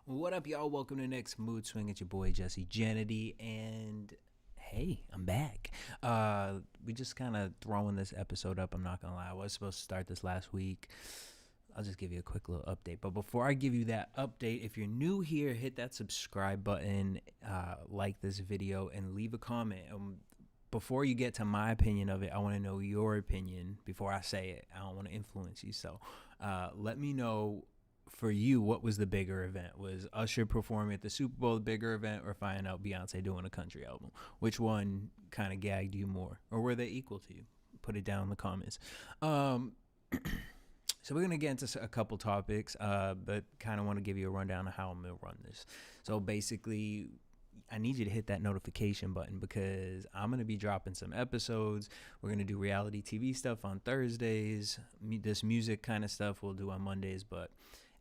What up, y'all? Welcome to the next Mood Swing. It's your boy Jesse Janity, and hey, I'm back. We just kind of throwing this episode up. I'm not gonna lie, I was supposed to start this last week. I'll just give you a quick little update. But before I give you that update, if you're new here, hit that subscribe button, like this video, and leave a comment. Before you get to my opinion of it, I want to know your opinion before I say it. I don't want to influence you, so let me know. For you, what was the bigger event? Was Usher performing at the Super Bowl the bigger event, or finding out Beyonce doing a country album? Which one kind of gagged you more, or were they equal to you? Put it down in the comments. So we're gonna get into a couple topics, but kind of want to give you a rundown of how I'm gonna run this. So basically, I need you to hit that notification button because I'm going to be dropping some episodes. We're going to do reality TV stuff on Thursdays. This music kind of stuff we'll do on Mondays. But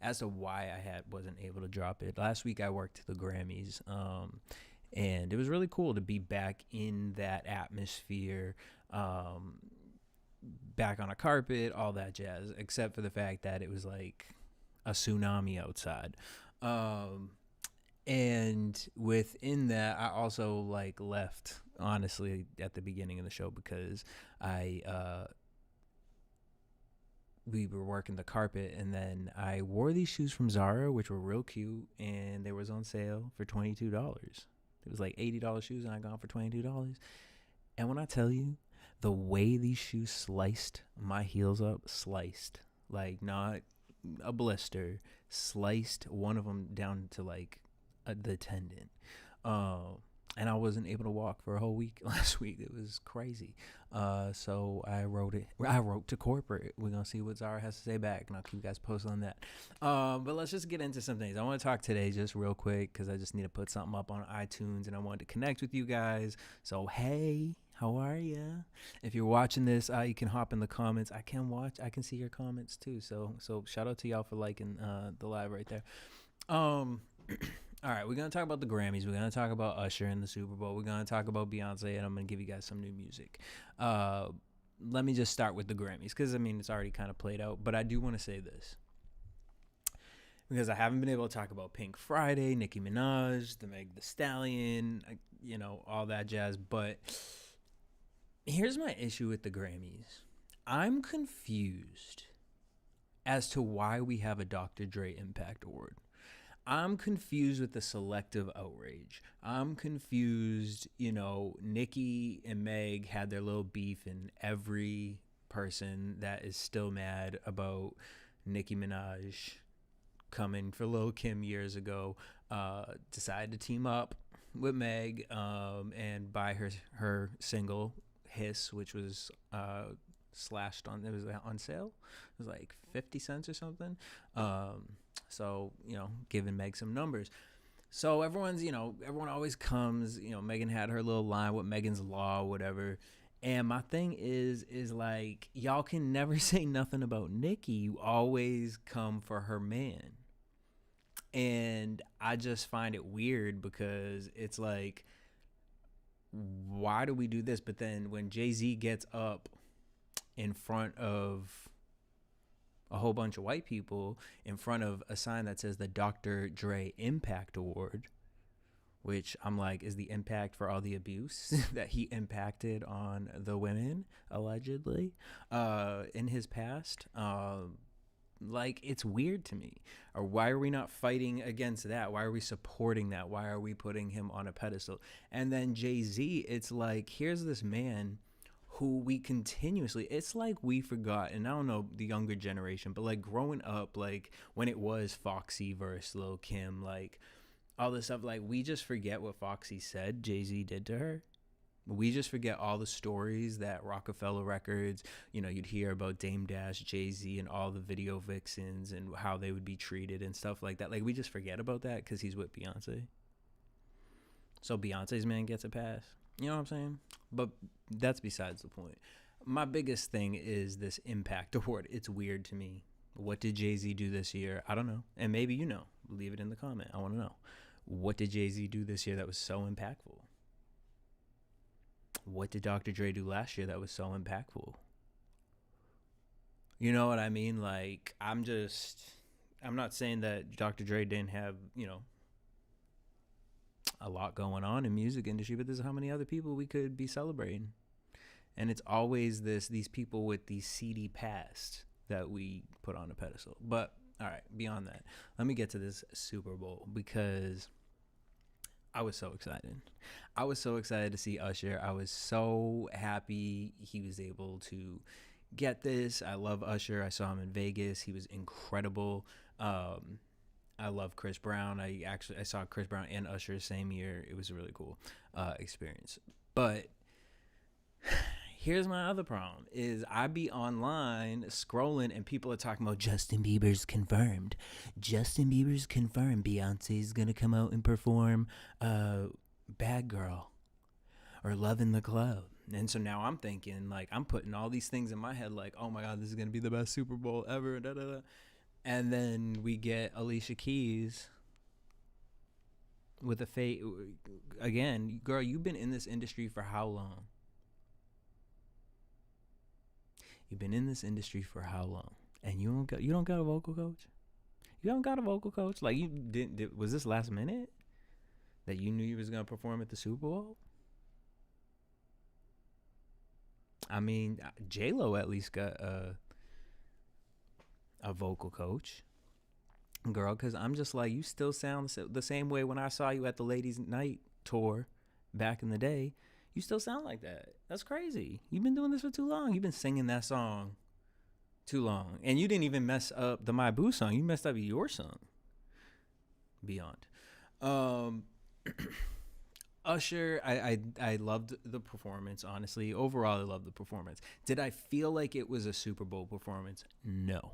as to why I wasn't able to drop it, last week I worked the Grammys, and it was really cool to be back in that atmosphere, back on a carpet, all that jazz, except for the fact that it was like a tsunami outside. And within that, I also left honestly at the beginning of the show because we were working the carpet, and then I wore these shoes from Zara, which were real cute, and they was on sale for $22. It was like $80 shoes, and I got them for $22. And when I tell you, the way these shoes sliced my heels up, sliced, like not a blister, sliced one of them down to the tendon, and I wasn't able to walk for a whole week last week. It was crazy. So I wrote to corporate. We're gonna see what Zara has to say back, and I'll keep you guys posted on that. But let's just get into some things. I want to talk today just real quick because I just need to put something up on iTunes, and I wanted to connect with you guys. So hey, how are ya? If you're watching this, you can hop in the comments. I can see your comments too. So shout out to y'all for liking the live right there. All right, we're going to talk about the Grammys. We're going to talk about Usher and the Super Bowl. We're going to talk about Beyonce, and I'm going to give you guys some new music. Let me just start with the Grammys because, it's already kind of played out. But I do want to say this because I haven't been able to talk about Pink Friday, Nicki Minaj, the Meg Thee Stallion, all that jazz. But here's my issue with the Grammys. I'm confused as to why we have a Dr. Dre Impact Award. I'm confused with the selective outrage. I'm confused, Nicki and Meg had their little beef, and every person that is still mad about Nicki Minaj coming for Lil' Kim years ago decided to team up with Meg and buy her single, Hiss, which was slashed on, it was on sale. It was like 50 cents or something. So, giving Meg some numbers. So everyone always comes, Megan had her little line with Megan's Law, whatever. And my thing is like, y'all can never say nothing about Nicki. You always come for her man. And I just find it weird because it's like, why do we do this? But then when Jay-Z gets up in front of a whole bunch of white people, in front of a sign that says the Dr. Dre Impact Award, which I'm like, is the impact for all the abuse that he impacted on the women, allegedly, in his past? It's weird to me. Or why are we not fighting against that? Why are we supporting that? Why are we putting him on a pedestal? And then Jay-Z, it's like, here's this man who we continuously, it's like we forgot, and I don't know the younger generation, but like growing up, like when it was Foxy versus Lil' Kim, like all this stuff, like we just forget what Foxy said Jay-Z did to her. We just forget all the stories that Rockefeller Records, you'd hear about Dame Dash, Jay-Z, and all the video vixens and how they would be treated and stuff like that. Like we just forget about that because he's with Beyonce. So Beyonce's man gets a pass. You know what I'm saying? But that's besides the point. My biggest thing is this Impact Award. It's weird to me. What did Jay-Z do this year? I don't know. And maybe you know. Leave it in the comment. I want to know. What did Jay-Z do this year that was so impactful? What did Dr. Dre do last year that was so impactful? You know what I mean? Like, I'm not saying that Dr. Dre didn't have, a lot going on in music industry, but there's how many other people we could be celebrating. And it's always these people with these seedy past that we put on a pedestal. But all right, beyond that, let me get to this Super Bowl, because I was so excited. I was so excited to see Usher. I was so happy he was able to get this. I love Usher. I saw him in Vegas. He was incredible. I love Chris Brown. I saw Chris Brown and Usher same year. It was a really cool experience. But here's my other problem is I be online scrolling and people are talking about Justin Bieber's confirmed. Justin Bieber's confirmed. Beyonce's going to come out and perform Bad Girl or Love in the Club. And so now I'm thinking, like, I'm putting all these things in my head, like, oh my God, this is going to be the best Super Bowl ever. Da, da, da. And then we get Alicia Keys with a fate. Again, girl, you've been in this industry for how long? You've been in this industry for how long? And you don't got a vocal coach? You don't got a vocal coach? Like, you didn't, was this last minute that you knew you was going to perform at the Super Bowl? I mean, J-Lo at least got a vocal coach, girl, because I'm just like, you still sound the same way when I saw you at the Ladies Night tour back in the day. You still sound like that. That's crazy. You've been doing this for too long. You've been singing that song too long. And you didn't even mess up the My Boo song. You messed up your song. Beyond. Usher, I loved the performance, honestly. Overall, I loved the performance. Did I feel like it was a Super Bowl performance? No.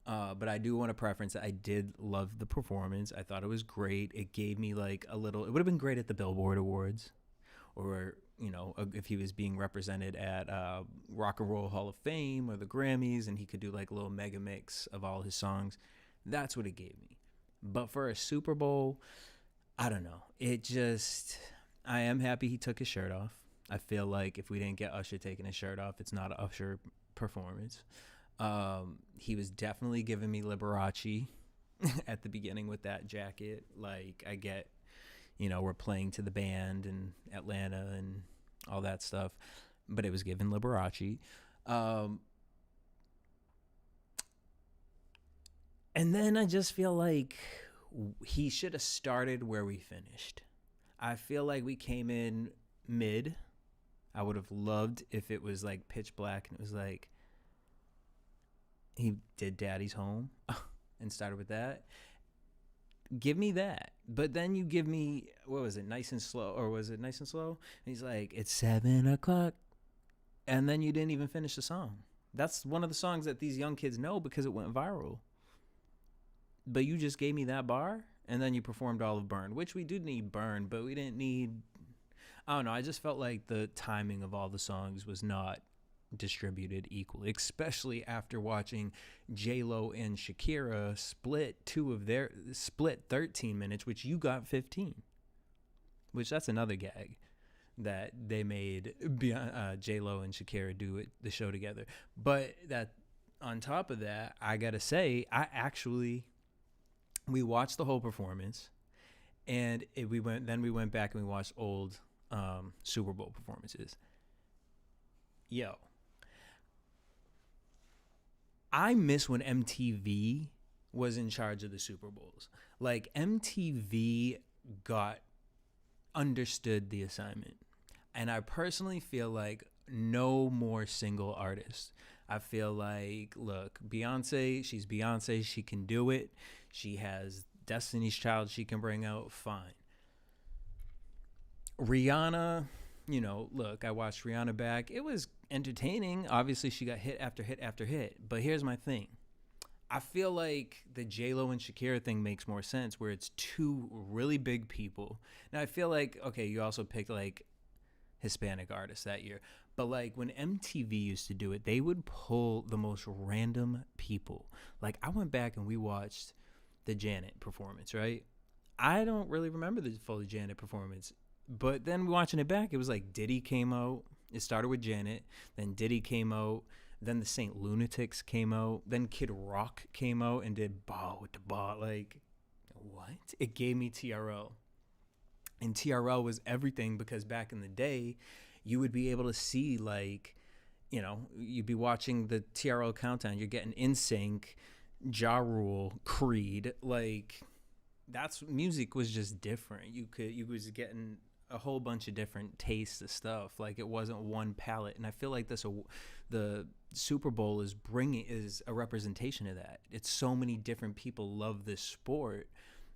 But I do want to preference that I did love the performance. I thought it was great. It gave me like a little, it would have been great at the Billboard Awards, or, if he was being represented at Rock and Roll Hall of Fame or the Grammys, and he could do like a little mega mix of all his songs. That's what it gave me. But for a Super Bowl, I don't know. I am happy he took his shirt off. I feel like if we didn't get Usher taking his shirt off, it's not an Usher performance. He was definitely giving me Liberace at the beginning with that jacket. Like, I get, we're playing to the band in Atlanta and all that stuff, but it was giving Liberace. And then I just feel like he should have started where we finished. I feel like we came in mid. I would have loved if it was like pitch black and it was like, he did Daddy's Home and started with that. Give me that. But then you give me, what was it, Nice and Slow? Or was it Nice and Slow? And he's like, it's 7 o'clock. And then you didn't even finish the song. That's one of the songs that these young kids know because it went viral. But you just gave me that bar, and then you performed all of Burn, which we did need Burn, but we didn't need, I don't know. I just felt like the timing of all the songs was not distributed equally, especially after watching J-Lo and Shakira split 13 minutes, which you got 15, which that's another gag that they made J-Lo and Shakira do the show together. But that on top of that, I gotta say, we watched the whole performance, and we went back and we watched old Super Bowl performances. Yo, I miss when MTV was in charge of the Super Bowls. Like, MTV understood the assignment. And I personally feel like no more single artists. I feel like, look, Beyonce, she's Beyonce. She can do it. She has Destiny's Child she can bring out. Fine. Rihanna, look, I watched Rihanna back. It was entertaining. Obviously, she got hit after hit after hit. But here's my thing. I feel like the J-Lo and Shakira thing makes more sense, where it's two really big people. Now, I feel like, okay, you also picked like Hispanic artists that year. But like when MTV used to do it, they would pull the most random people. Like, I went back and we watched the Janet performance, right? I don't really remember the full Janet performance. But then watching it back, it was like Diddy came out. It started with Janet. Then Diddy came out. Then the Saint Lunatics came out. Then Kid Rock came out and did Ball with the Ball. Like, what? It gave me TRL. And TRL was everything because back in the day, you would be able to see, like, you know, you'd be watching the TRL countdown. You're getting NSYNC, Ja Rule, Creed. Like, that's music was just different. You was getting a whole bunch of different tastes of stuff. Like, it wasn't one palette. And I feel like the Super Bowl is a representation of that. It's so many different people love this sport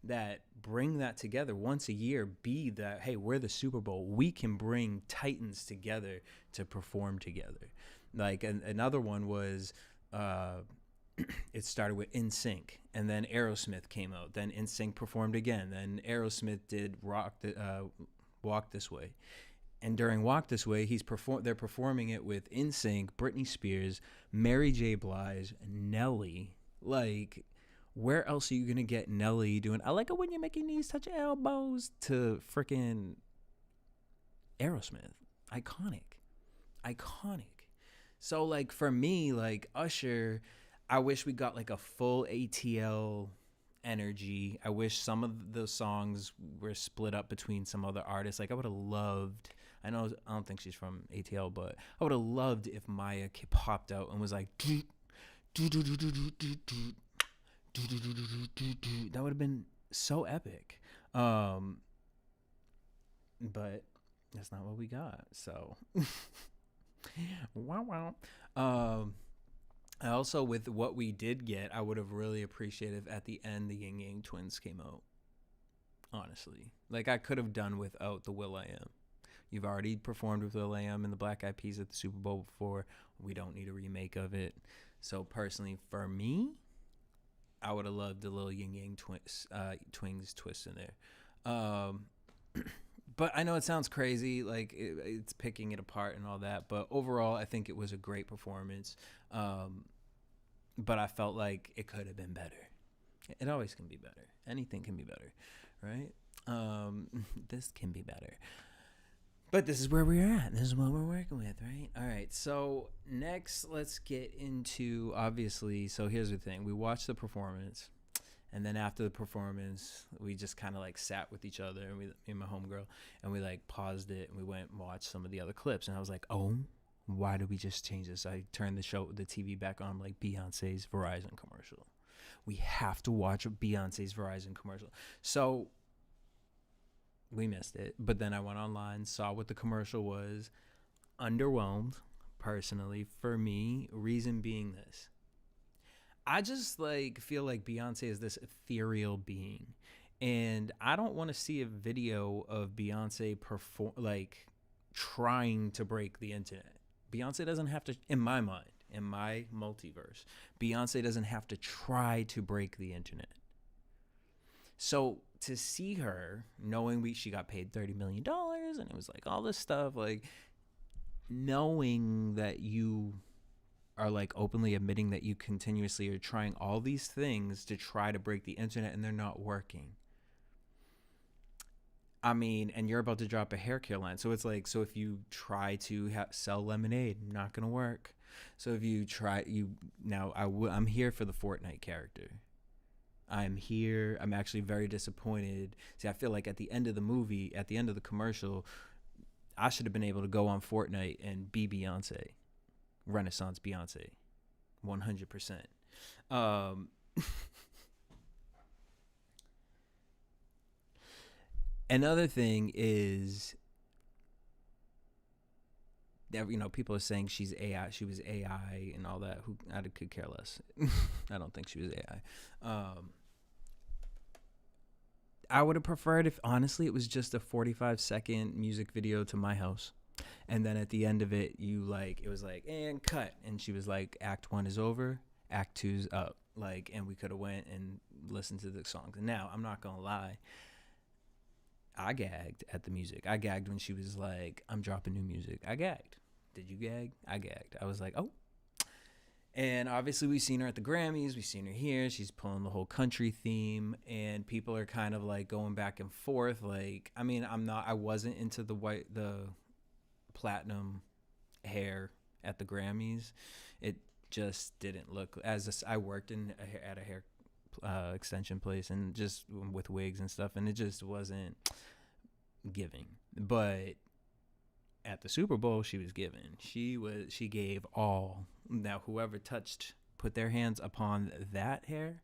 that bring that together once a year. Be that, hey, we're the Super Bowl. We can bring titans together to perform together. Like, another one was, it started with NSYNC, and then Aerosmith came out. Then NSYNC performed again. Then Aerosmith did Walk This Way. And during Walk This Way, they're performing it with NSYNC, Britney Spears, Mary J. Blige, Nelly. Like, where else are you going to get Nelly doing, I like it when you make your knees touch your elbows, to freaking Aerosmith? Iconic. So, like, for me, like, Usher, I wish we got, like, a full ATL energy. I wish some of the songs were split up between some other artists. Like, I would have loved, I don't think she's from ATL, but I would have loved if Maya popped out and was like, that would have been so epic. But that's not what we got. So wow. Also, with what we did get, I would have really appreciated if at the end the Ying Yang Twins came out. Honestly, like, I could have done without the will.i.am. You've already performed with will.i.am and the Black Eyed Peas at the Super Bowl before. We don't need a remake of it. So personally, for me, I would have loved the little Ying Yang Twins twist in there. But I know it sounds crazy, like it's picking it apart and all that. But overall, I think it was a great performance. But I felt like it could have been better. It always can be better. Anything can be better, right? This can be better. But this is where we're at. This is what we're working with, right? All right. So next, let's get into, obviously, so here's the thing. We watched the performance. And then after the performance, we just kind of like sat with each other, and me and my homegirl, and we like paused it and we went and watched some of the other clips. And I was like, oh, why did we just change this? I turned the TV back on, like Beyonce's Verizon commercial. We have to watch Beyonce's Verizon commercial. So we missed it. But then I went online, saw what the commercial was. Underwhelmed, personally, for me. Reason being this. I just like feel like Beyonce is this ethereal being, and I don't want to see a video of Beyonce trying to break the internet. Beyonce doesn't have to, in my mind, in my multiverse, Beyonce doesn't have to try to break the internet. So to see her, knowing she got paid $30 million, and it was like all this stuff, like knowing that you are like openly admitting that you continuously are trying all these things to try to break the internet and they're not working. I mean, and you're about to drop a hair care line. So it's like, so if you try to sell lemonade, not going to work. So if you try, I'm here for the Fortnite character. I'm here. I'm actually very disappointed. See, I feel like at the end of the movie, at the end of the commercial, I should have been able to go on Fortnite and be Beyonce. Renaissance Beyonce, 100%. Another thing is that, you know, people are saying she's AI, she was AI and all that. Who I could care less. I don't think she was AI. I would have preferred if, honestly, it was just a 45-second music video to My House. And then at the end of it, it was like, and cut. And she was like, Act 1 is over, Act 2's up. Like, and we could have went and listened to the songs. And now, I'm not going to lie, I gagged at the music. I gagged when she was like, I'm dropping new music. I gagged. Did you gag? I gagged. I was like, oh. And obviously, we've seen her at the Grammys. We've seen her here. She's pulling the whole country theme. And people are kind of like going back and forth. Like, I mean, I wasn't into the platinum hair at the Grammys. It just didn't look I worked at a hair extension place and just with wigs and stuff, and it just wasn't giving. But at the Super Bowl, she was giving. She gave all. Now, whoever put their hands upon that hair,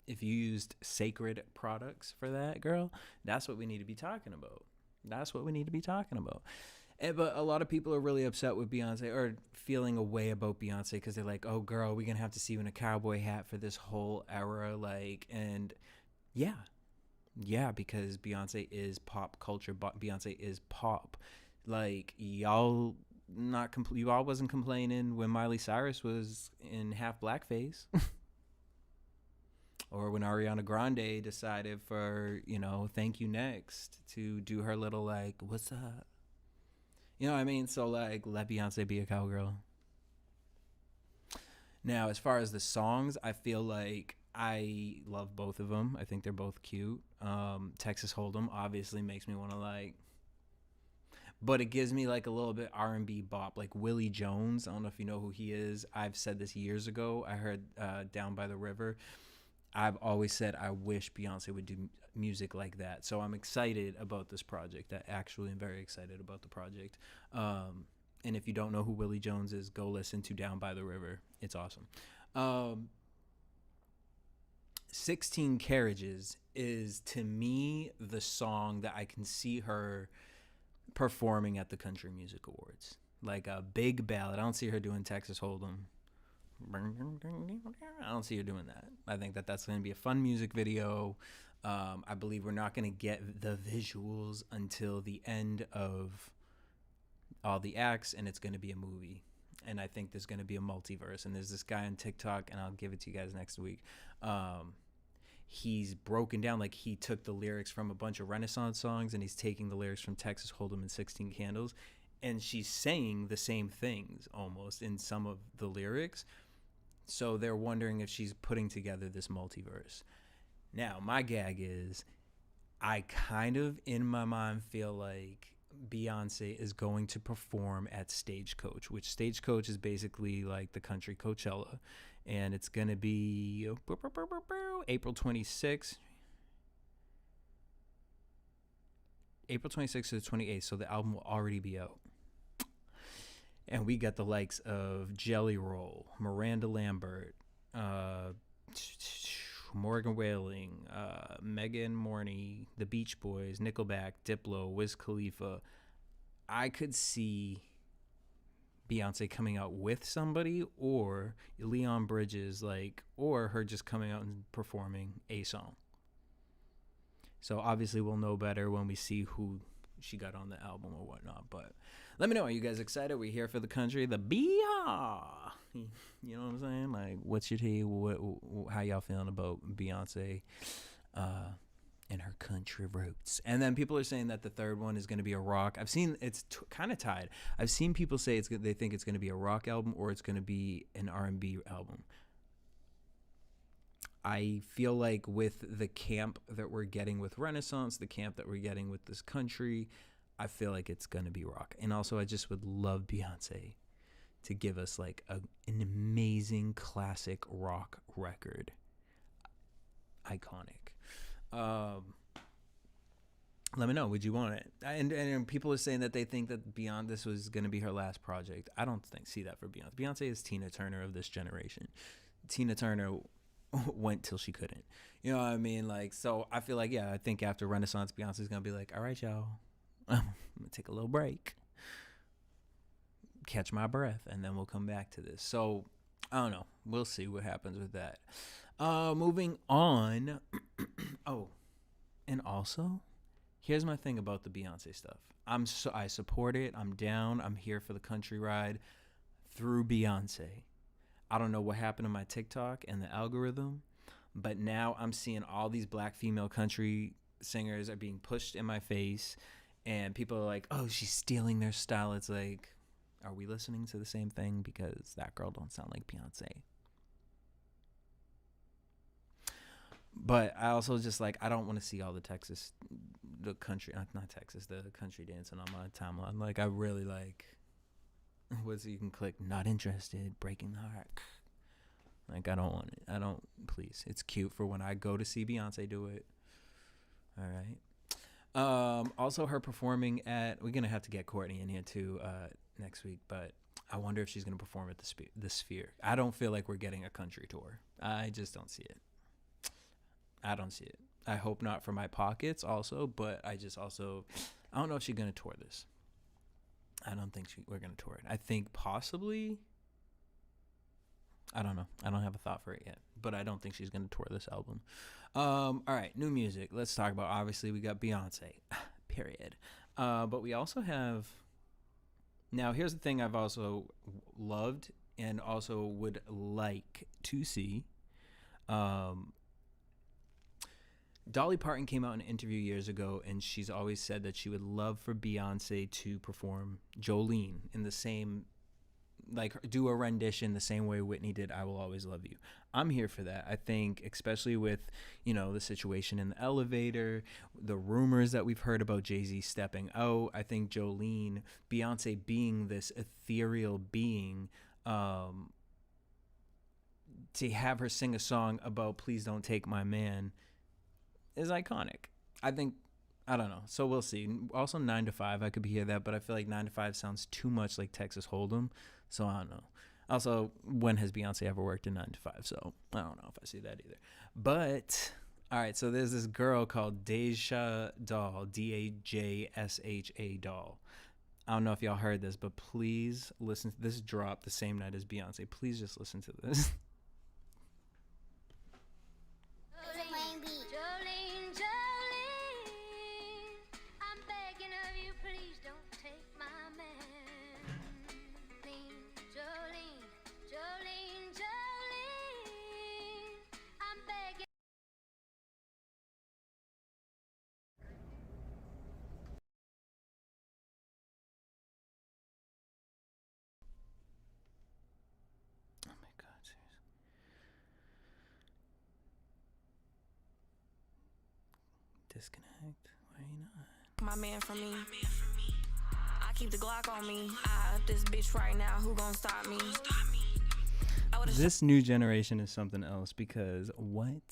if you used sacred products for that, girl, that's what we need to be talking about. That's what we need to be talking about. But a lot of people are really upset with Beyonce, or feeling a way about Beyonce, because they're like, oh, girl, we're going to have to see you in a cowboy hat for this whole era. Like, and yeah, because Beyonce is pop culture. Beyonce is pop. Like, y'all wasn't complaining when Miley Cyrus was in half blackface. Or when Ariana Grande decided for, Thank You Next to do her little, like, what's up? You know what I mean? So, like, let Beyonce be a cowgirl. Now, as far as the songs, I feel like I love both of them. I think they're both cute. Texas Hold'em obviously makes me want to, like, but it gives me, like, a little bit R&B bop. Like Willie Jones, I don't know if you know who he is. I've said this years ago. I heard Down by the River. I've always said I wish Beyonce would do music like that. So I'm excited about this project. I actually am very excited about the project. And if you don't know who Willie Jones is, go listen to Down by the River. It's awesome. 16 Carriages is, to me, the song that I can see her performing at the Country Music Awards. Like a big ballad. I don't see her doing Texas Hold'em. I don't see her doing that. I think that's going to be a fun music video. I believe we're not going to get the visuals until the end of all the acts, and it's going to be a movie. And I think there's going to be a multiverse. And there's this guy on TikTok, and I'll give it to you guys next week. He's broken down, like, he took the lyrics from a bunch of Renaissance songs, and he's taking the lyrics from Texas Hold'em and 16 Candles, and she's saying the same things almost in some of the lyrics. So they're wondering if she's putting together this multiverse. Now, my gag is, I kind of, in my mind, feel like Beyonce is going to perform at Stagecoach, which Stagecoach is basically like the country Coachella. And it's going to be April 26th. April 26th to the 28th, so the album will already be out. And we got the likes of Jelly Roll, Miranda Lambert, Morgan Wallen, Megan Morney, The Beach Boys, Nickelback, Diplo, Wiz Khalifa. I could see Beyonce coming out with somebody, or Leon Bridges, like, or her just coming out and performing a song. So obviously we'll know better when we see who she got on the album or whatnot. But let me know, are you guys excited? We're here for the country, the BR. You know what I'm saying? Like, what's your tea? How y'all feeling about Beyonce and her country roots? And then people are saying that the third one is going to be a rock. I've seen it's kind of tied. I've seen people say they think it's going to be a rock album or it's going to be an R&B album. I feel like with the camp that we're getting with Renaissance, the camp that we're getting with this country, I feel like it's going to be rock. And also, I just would love Beyonce to give us like an amazing classic rock record. Iconic. Let me know. Would you want it? And people are saying that they think that this was going to be her last project. I don't see that for Beyonce. Beyonce is Tina Turner of this generation. Tina Turner went till she couldn't. You know what I mean? Like, so I feel like, yeah, I think after Renaissance, Beyonce's going to be like, all right, y'all, I'm going to take a little break, catch my breath, and then we'll come back to this. So I don't know. We'll see what happens with that. Moving on. Oh, and also, here's my thing about the Beyonce stuff. I support it. I'm down. I'm here for the country ride through Beyonce. I don't know what happened to my TikTok and the algorithm, but now I'm seeing all these black female country singers are being pushed in my face, and people are like, oh, she's stealing their style. It's like, are we listening to the same thing? Because that girl don't sound like Beyonce. But I also just, like, I don't want to see all the Texas the country, not Texas, the country dancing on my timeline. Like, I really like, what's you can click, not interested, breaking the heart. Like, I don't want it. I don't, please. It's cute for when I go to see Beyonce do it. All right. Also, her performing at, we're going to have to get Courtney in here too next week, but I wonder if she's going to perform at the Sphere. I don't feel like we're getting a country tour. I just don't see it. I don't see it. I hope not for my pockets also, but I don't know if she's going to tour this. I don't think we're going to tour it. I think possibly, I don't know. I don't have a thought for it yet, but I don't think she's going to tour this album. All right, new music. Let's talk about, obviously, we got Beyonce, period. But we also have, now here's the thing I've also loved and also would like to see. Dolly Parton came out in an interview years ago, and she's always said that she would love for Beyonce to perform Jolene in the same, like, do a rendition the same way Whitney did I Will Always Love You. I'm here for that. I think, especially with, the situation in the elevator, the rumors that we've heard about Jay-Z stepping out, I think Jolene, Beyonce being this ethereal being, to have her sing a song about Please Don't Take My Man is iconic. I think, I don't know. So we'll see. Also 9 to 5, I could hear that, but I feel like 9 to 5 sounds too much like Texas Hold'em. So I don't know. Also, when has Beyonce ever worked in 9 to 5? So I don't know if I see that either. But, all right, so there's this girl called Deja Doll, Dajsha Doll. I don't know if y'all heard this, but please listen to this. Drop the same night as Beyonce. Please just listen to this. Disconnect. Why are you not? My man from me. I keep the Glock on me. I up this bitch right now. Who gon' stop me? This new generation is something else because what?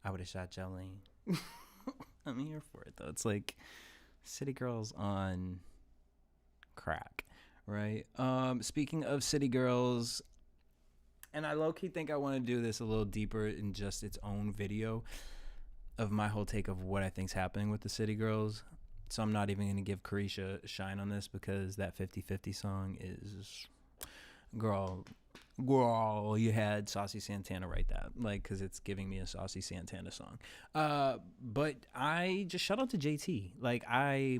I would have shot Jolene. I'm here for it though. It's like City Girls on crack, right? Speaking of City Girls, and I low-key think I want to do this a little deeper in just its own video of my whole take of what I think's happening with the City Girls. So I'm not even going to give Carisha a shine on this because that 50/50 song is, girl, you had Saucy Santana write that, like, because it's giving me a Saucy Santana song. But I just shout out to JT. Like, I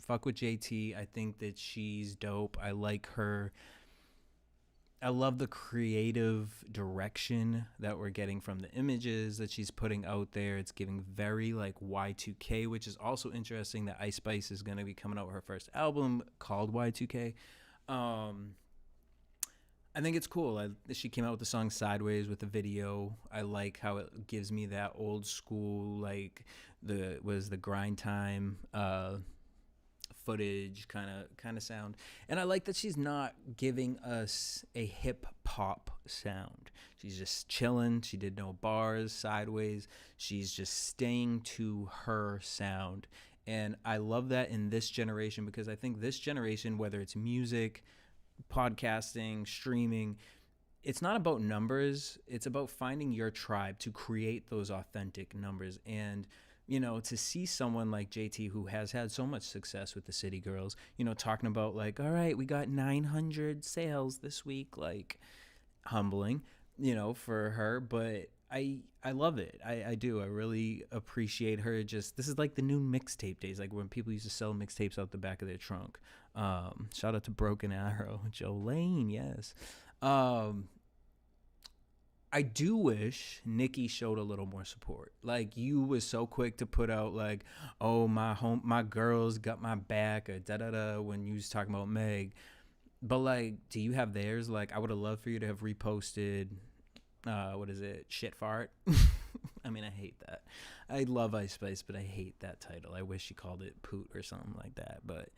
fuck with JT. I think that she's dope. I like her. I love the creative direction that we're getting from the images that she's putting out there. It's giving very like Y2K, which is also interesting that Ice Spice is going to be coming out with her first album called Y2K. I think it's cool. She came out with the song Sideways with the video. I like how it gives me that old school, like the grind time, footage kind of sound, and I like that she's not giving us a hip hop sound. She's just chilling. She did no bars. Sideways, she's just staying to her sound, and I love that in this generation because I think this generation, whether it's music, podcasting, streaming, it's not about numbers. It's about finding your tribe to create those authentic numbers. And to see someone like JT who has had so much success with the City Girls, talking about like, all right, we got 900 sales this week, like humbling, for her. But I love it. I do. I really appreciate her. This is like the new mixtape days, like when people used to sell mixtapes out the back of their trunk. Shout out to Broken Arrow, Jolene, yes. I do wish Nicki showed a little more support. Like, you was so quick to put out like, oh, my girls got my back, or da-da-da, when you was talking about Meg. But like, do you have theirs? Like, I would have loved for you to have reposted, what is it? Shit fart. I mean, I hate that. I love Ice Spice, but I hate that title. I wish she called it Poot or something like that, but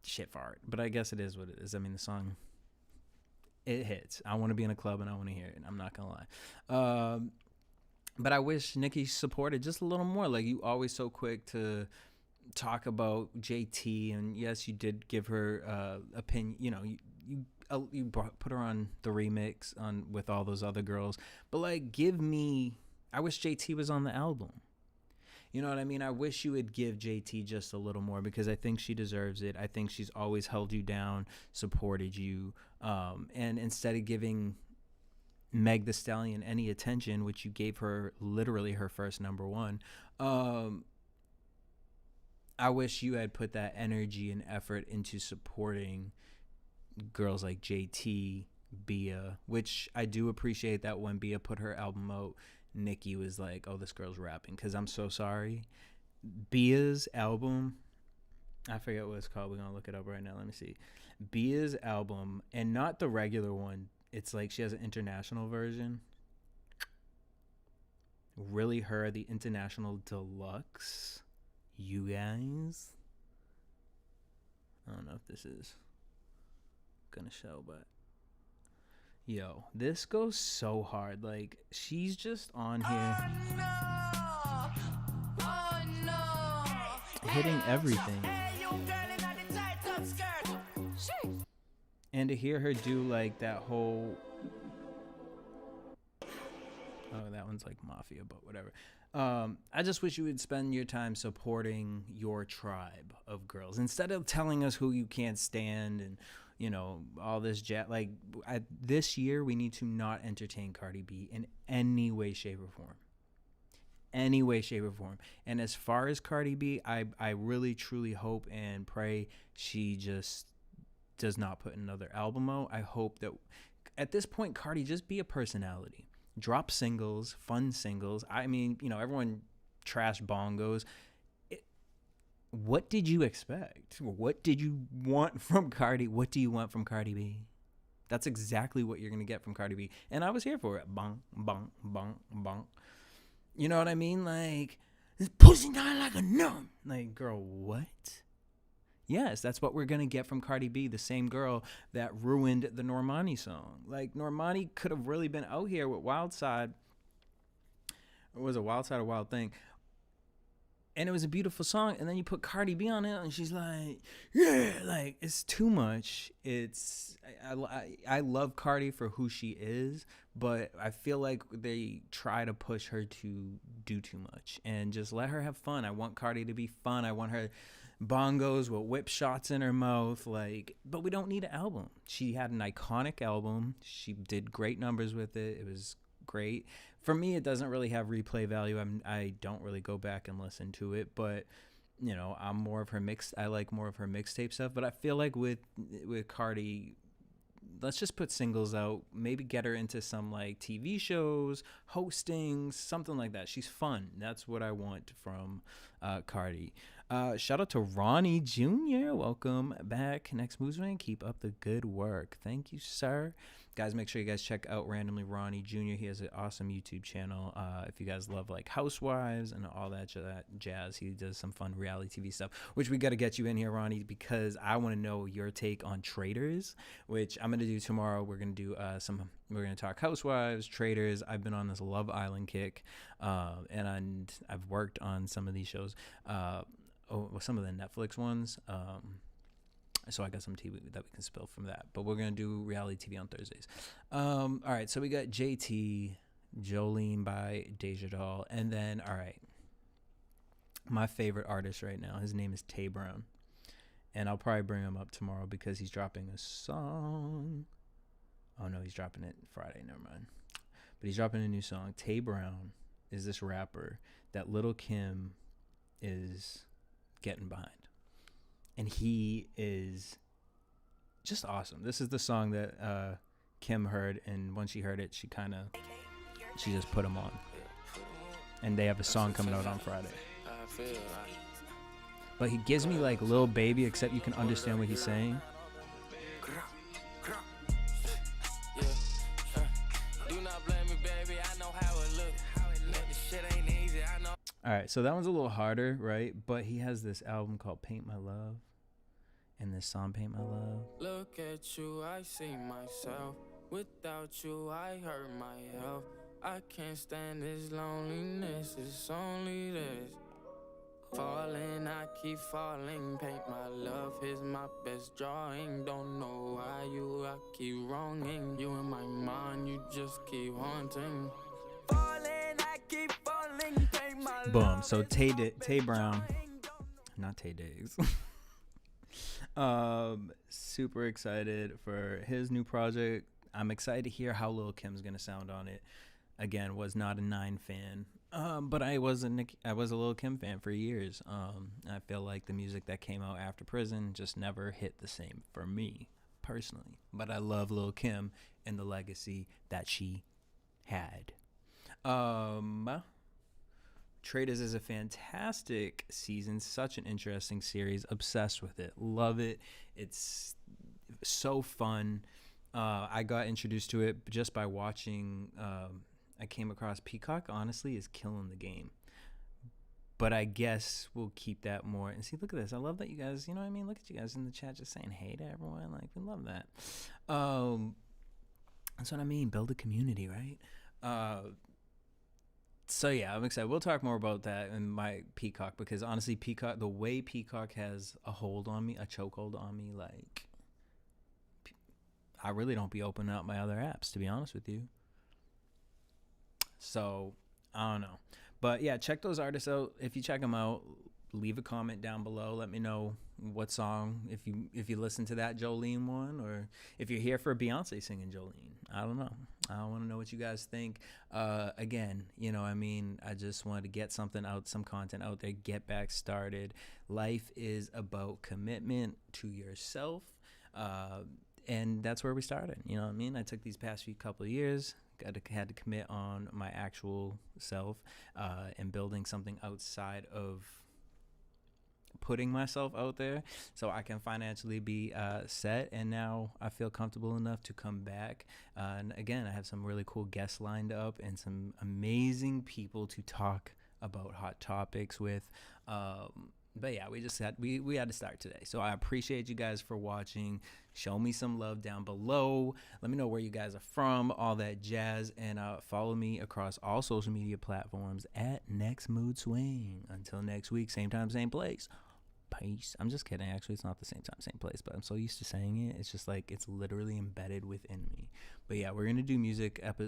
shit fart. But I guess it is what it is. I mean, the song, it hits. I want to be in a club and I want to hear it. I'm not going to lie. But I wish Nicki supported just a little more. Like, you always so quick to talk about JT, and yes, you did give her opinion. You know, you put her on the remix on with all those other girls, but like, I wish JT was on the album. You know what I mean? I wish you would give JT just a little more, because I think she deserves it. I think she's always held you down, supported you, and instead of giving Meg Thee Stallion any attention, which you gave her literally her first #1, I wish you had put that energy and effort into supporting girls like JT, Bia, which I do appreciate that when Bia put her album out, Nicki was like, oh, this girl's rapping, because I'm so sorry. Bia's album, I forget what it's called. We're going to look it up right now. Let me see. Bia's album, and not the regular one. It's like she has an international version. Really her, the international deluxe. You guys. I don't know if this is gonna show, but yo, this goes so hard. Like, she's just on here hitting everything. And to hear her do like that whole, oh, that one's like Mafia, but whatever. I just wish you would spend your time supporting your tribe of girls instead of telling us who you can't stand and, you know, all this jazz. Like, this year, we need to not entertain Cardi B in any way, shape, or form. Any way, shape, or form. And as far as Cardi B, I really, truly hope and pray she just does not put another album out. I hope that at this point, Cardi, just be a personality. Drop singles, fun singles. I mean, you know, everyone trash bongos. What did you expect? What did you want from Cardi? What do you want from Cardi B? That's exactly what you're going to get from Cardi B. And I was here for it. Bong, bong, bong, bong. You know what I mean? Like, this pussy not like a nun. Like, girl, what? Yes, that's what we're going to get from Cardi B, the same girl that ruined the Normani song. Like, Normani could have really been out here with Wild Side. Or was it Wild Side or Wild Thing? And it was a beautiful song. And then you put Cardi B on it, and she's like, yeah, like, it's too much. I love Cardi for who she is, but I feel like they try to push her to do too much. And just let her have fun. I want Cardi to be fun. I want her bongos with whip shots in her mouth, like, but we don't need an album. She had an iconic album. She did great numbers with it. It was great. For me, it doesn't really have replay value. I don't really go back and listen to it, but you know, I like more of her mixtape stuff. But I feel like with Cardi, let's just put singles out, maybe get her into some like TV shows, hosting, something like that. She's fun. That's what I want from Cardi. Shout out to Ronnie Jr. Welcome back. Next Movement. Keep up the good work. Thank you, sir. Guys, make sure you guys check out Randomly Ronnie Jr. He has an awesome YouTube channel. If you guys love like Housewives and all that jazz, he does some fun reality TV stuff, which we got to get you in here, Ronnie, because I want to know your take on Traitors, which I'm going to do tomorrow. We're going to do we're going to talk Housewives, Traitors. I've been on this Love Island kick, and I've worked on some of these shows. Some of the Netflix ones. So I got some TV that we can spill from that. But we're going to do reality TV on Thursdays. All right, so we got JT, Jolene by Deja Doll. And then, all right, my favorite artist right now, his name is Tay Brown. And I'll probably bring him up tomorrow because he's dropping a song. Oh, no, he's dropping it Friday. Never mind. But he's dropping a new song. Tay Brown is this rapper that Lil' Kim is getting behind, and he is just awesome. This is the song that Kim heard, and when she heard it, she just put him on, and they have a song coming out on Friday. But he gives me like Lil Baby, except you can understand what he's saying. All right, so that one's a little harder, right? But he has this album called Paint My Love, and this song Paint My Love. Look at you, I see myself. Without you, I hurt my health. I can't stand this loneliness, it's only this. Falling, I keep falling. Paint my love, here's my best drawing. Don't know why I keep wronging. You in my mind, you just keep haunting. Falling, I keep falling. Paint my Boom. So Tay Brown, not Tay Diggs. Super excited for his new project. I'm excited to hear how Lil Kim's gonna sound on it. Again, was not a 9 fan, but I was a Lil Kim fan for years. I feel like the music that came out after Prison just never hit the same for me personally. But I love Lil Kim and the legacy that she had. Traders is a fantastic season, such an interesting series. Obsessed with it, love it. It's so fun. I got introduced to it just by watching. I came across Peacock. Honestly, is killing the game. But I guess we'll keep that more. And see, look at this. I love that you guys. You know what I mean? Look at you guys in the chat, just saying hey to everyone. Like, we love that. That's what I mean. Build a community, right? So yeah, I'm excited. We'll talk more about that in my Peacock, because honestly, Peacock, the way Peacock has a hold on me, a chokehold on me, like, I really don't be opening up my other apps, to be honest with you. So I don't know, but yeah, check those artists out. If you check them out, leave a comment down below. Let me know what song, if you listen to that Jolene one, or if you're here for Beyonce singing Jolene. I don't know. I want to know what you guys think. Again, you know, I mean, I just wanted to get something out, some content out there, get back started. Life is about commitment to yourself. And that's where we started. You know what I mean? I took these past few couple of years, had to commit on my actual self, and building something outside of putting myself out there, so I can financially be set. And now I feel comfortable enough to come back. And again, I have some really cool guests lined up and some amazing people to talk about hot topics with. But yeah, we had to start today. So I appreciate you guys for watching. Show me some love down below. Let me know where you guys are from, all that jazz. And follow me across all social media platforms at Next Mood Swing. Until next week, same time, same place. Peace. I'm just kidding. Actually, it's not the same time, same place, but I'm so used to saying it. It's just like, it's literally embedded within me. But yeah, we're going to do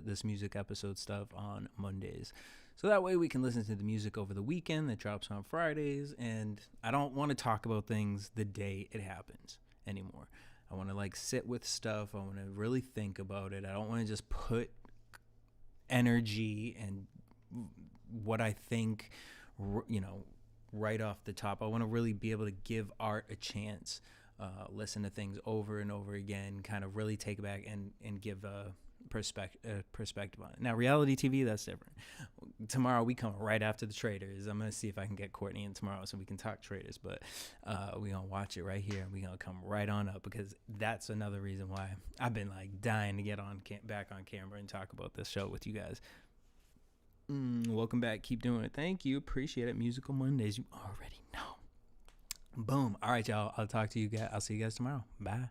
this music episode stuff on Mondays. So that way we can listen to the music over the weekend that drops on Fridays. And I don't want to talk about things the day it happens anymore. I want to like sit with stuff. I want to really think about it. I don't want to just put energy and what I think, you know, right off the top. I want to really be able to give art a chance, listen to things over and over again, kind of really take it back and give a perspective on it. Now, reality TV, that's different. Tomorrow we come right after the Traders. I'm gonna see if I can get Courtney in tomorrow so we can talk Traders, but we're gonna watch it right here, and we're gonna come right on up, because that's another reason why I've been like dying to get on back on camera and talk about this show with you guys. Welcome back. Keep doing it. Thank you. Appreciate it. Musical Mondays, you already know. Boom. All right, y'all, I'll talk to you guys. I'll see you guys tomorrow. Bye.